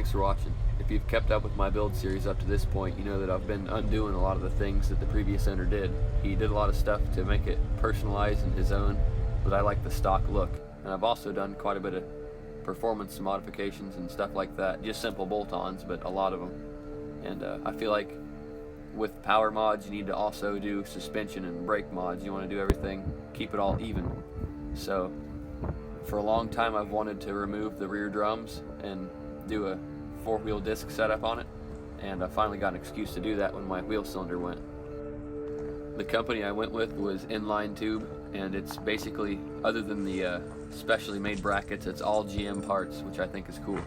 thanks for watching. If you've kept up with my build series up to this point, you know that I've been undoing a lot of the things that the previous owner did. He did a lot of stuff to make it personalized and his own, but I like the stock look. And I've also done quite a bit of performance modifications and stuff like that. Just simple bolt-ons, but a lot of them. And I feel like with power mods, you need to also do suspension and brake mods. You want to do everything, keep it all even. So for a long time I've wanted to remove the rear drums and do a 4-wheel disc setup on it, and I finally got an excuse to do that when my wheel cylinder went. The company I went with was Inline Tube, and it's basically, other than the specially made brackets, it's all GM parts, which I think is cool.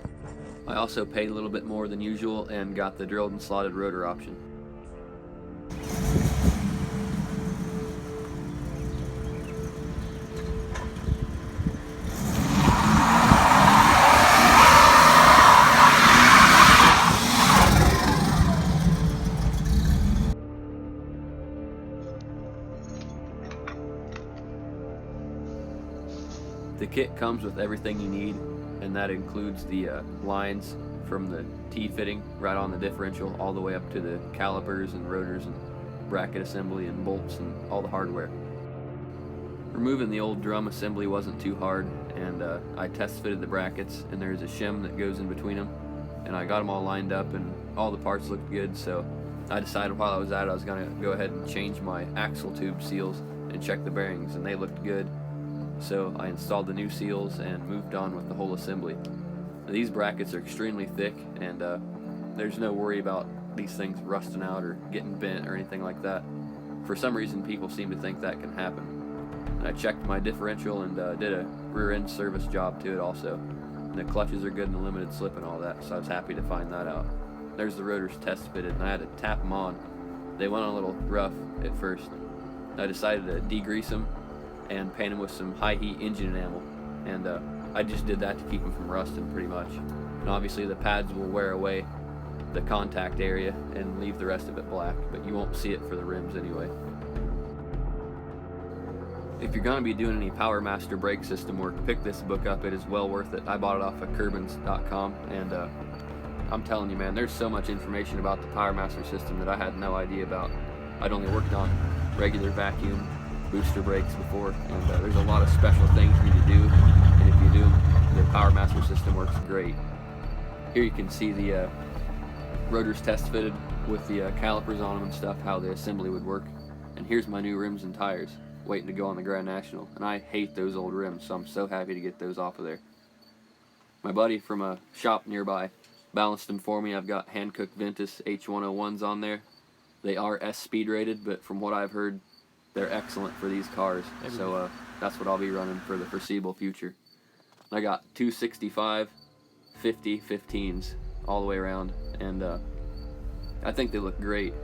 I also paid a little bit more than usual and got the drilled and slotted rotor option. The kit comes with everything you need, and that includes the lines from the T-fitting right on the differential all the way up to the calipers and rotors and bracket assembly and bolts and all the hardware. Removing the old drum assembly wasn't too hard, and I test fitted the brackets, and there's a shim that goes in between them, and I got them all lined up and all the parts looked good, so I decided while I was at it I was going to go ahead and change my axle tube seals and check the bearings, and they looked good. So I installed the new seals and moved on with the whole assembly. These brackets are extremely thick, and there's no worry about these things rusting out or getting bent or anything like that. For some reason people seem to think that can happen. And I checked my differential and did a rear end service job to it also. And the clutches are good and the limited slip and all that, so I was happy to find that out. There's the rotors test fitted, and I had to tap them on. They went on a little rough at first. I decided to degrease them and paint them with some high heat engine enamel, and I just did that to keep them from rusting pretty much. And obviously the pads will wear away the contact area and leave the rest of it black, but you won't see it for the rims anyway. If you're going to be doing any Power Master brake system work, pick this book up. It is well worth it. I bought it off of Kerbins.com, and I'm telling you, man, there's so much information about the Power Master system that I had no idea about. I'd only worked on regular vacuum booster brakes before, and there's a lot of special things you need to do, and if you do them, the Power Master system works great. Here you can see the rotors test fitted with the calipers on them and stuff, how the assembly would work. And here's my new rims and tires waiting to go on the Grand National, and I hate those old rims, so I'm so happy to get those off of there. My buddy from a shop nearby balanced them for me. I've got Hankook Ventus H101s on there. They are S-speed rated, but from what I've heard, they're excellent for these cars, so that's what I'll be running for the foreseeable future. I got 265, 50, 15s all the way around, and I think they look great.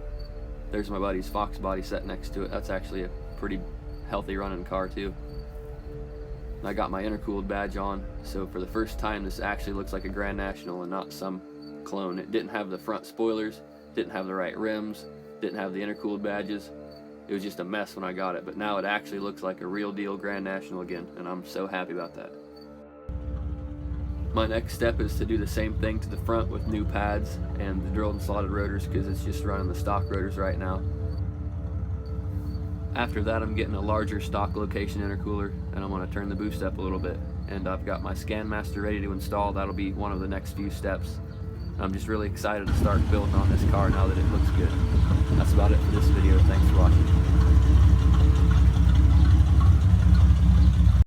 There's my buddy's Fox body set next to it. That's actually a pretty healthy running car too. I got my intercooled badge on, so for the first time this actually looks like a Grand National and not some clone. It didn't have the front spoilers, didn't have the right rims, didn't have the intercooled badges. It was just a mess when I got it, but now it actually looks like a real deal Grand National again, and I'm so happy about that. My next step is to do the same thing to the front with new pads and the drilled and slotted rotors, because it's just running the stock rotors right now. After that I'm getting a larger stock location intercooler, and I'm going to turn the boost up a little bit. And I've got my Scan Master ready to install. That'll be one of the next few steps. I'm just really excited to start building on this car now that it looks good. That's about it for this video. Thanks for watching.